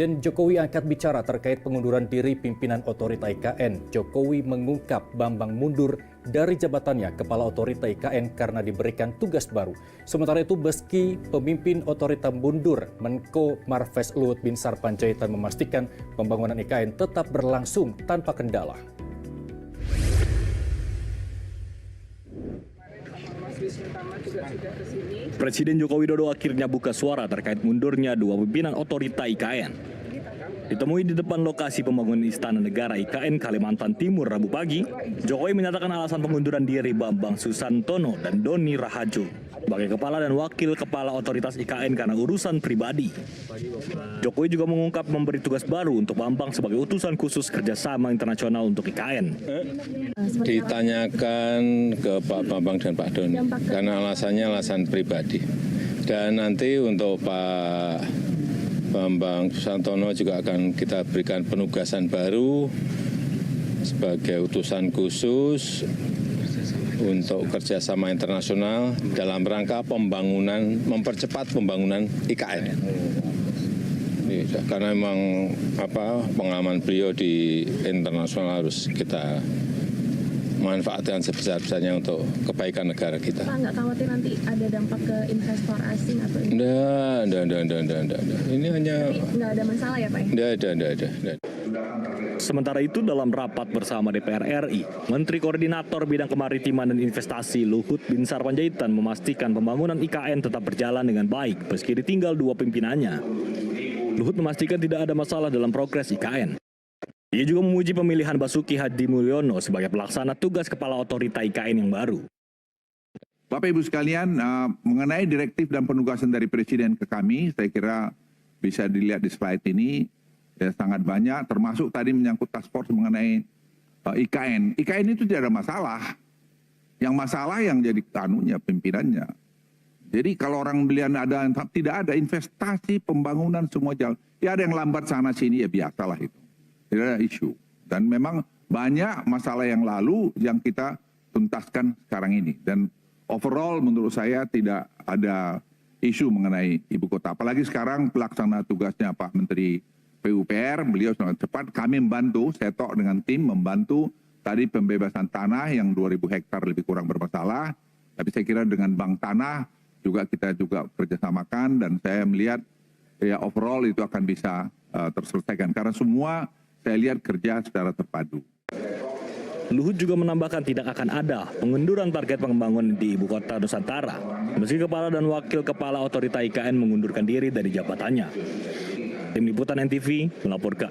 Dan Jokowi angkat bicara terkait pengunduran diri pimpinan Otorita IKN. Jokowi mengungkap Bambang mundur dari jabatannya Kepala Otorita IKN karena diberikan tugas baru. Sementara itu, meski pemimpin Otorita mundur, Menko Marves Luhut Binsar Panjaitan memastikan pembangunan IKN tetap berlangsung tanpa kendala. Presiden Joko Widodo akhirnya buka suara terkait mundurnya dua pimpinan Otorita IKN. Ditemui di depan lokasi pembangunan Istana Negara IKN Kalimantan Timur Rabu pagi, Jokowi menyatakan alasan pengunduran diri Bambang Susantono dan Doni Rahajo sebagai kepala dan wakil kepala otoritas IKN karena urusan pribadi. Jokowi juga mengungkap memberi tugas baru untuk Bambang sebagai utusan khusus kerjasama internasional untuk IKN. Ditanyakan ke Pak Bambang dan Pak Doni karena alasannya alasan pribadi. Dan nanti untuk Pak Bambang Susantono juga akan kita berikan penugasan baru sebagai utusan khusus untuk kerjasama internasional dalam rangka pembangunan, mempercepat pembangunan IKN. Karena memang pengalaman beliau di internasional harus kita manfaatkan sebesar-besarnya untuk kebaikan negara kita. Pak, nggak khawatir nanti ada dampak ke investor asing atau ini? Nggak. Ini hanya... Nggak ada masalah ya, Pak? Nggak. Sementara itu, dalam rapat bersama DPR RI, Menteri Koordinator Bidang Kemaritiman dan Investasi Luhut Binsar Panjaitan memastikan pembangunan IKN tetap berjalan dengan baik meski ditinggal dua pimpinannya. Luhut memastikan tidak ada masalah dalam progres IKN. Ia juga memuji pemilihan Basuki Hadi Mulyono sebagai pelaksana tugas Kepala Otorita IKN yang baru. Bapak Ibu sekalian, mengenai direktif dan penugasan dari Presiden ke kami, saya kira bisa dilihat di slide ini, ya, sangat banyak, termasuk tadi menyangkut task force mengenai IKN. IKN itu tidak ada masalah. Yang masalah yang jadi pimpinannya. Jadi kalau orang belian tidak ada investasi, pembangunan, semua jalan. Ya ada yang lambat sana sini, ya biasalah itu. Tidak ada isu. Dan memang banyak masalah yang lalu yang kita tuntaskan sekarang ini. Dan overall menurut saya tidak ada isu mengenai ibu kota. Apalagi sekarang pelaksana tugasnya Pak Menteri PUPR, beliau sangat cepat. Kami membantu, Setok dengan tim membantu tadi pembebasan tanah yang 2.000 hektar lebih kurang bermasalah. Tapi saya kira dengan Bank Tanah juga kita juga kerjasamakan dan saya melihat ya overall itu akan bisa terselesaikan. Karena semua saya lihat kerja secara terpadu. Luhut juga menambahkan tidak akan ada pengunduran target pembangunan di ibu kota Nusantara, meski kepala dan wakil kepala otorita IKN mengundurkan diri dari jabatannya. Tim Liputan NTV melaporkan.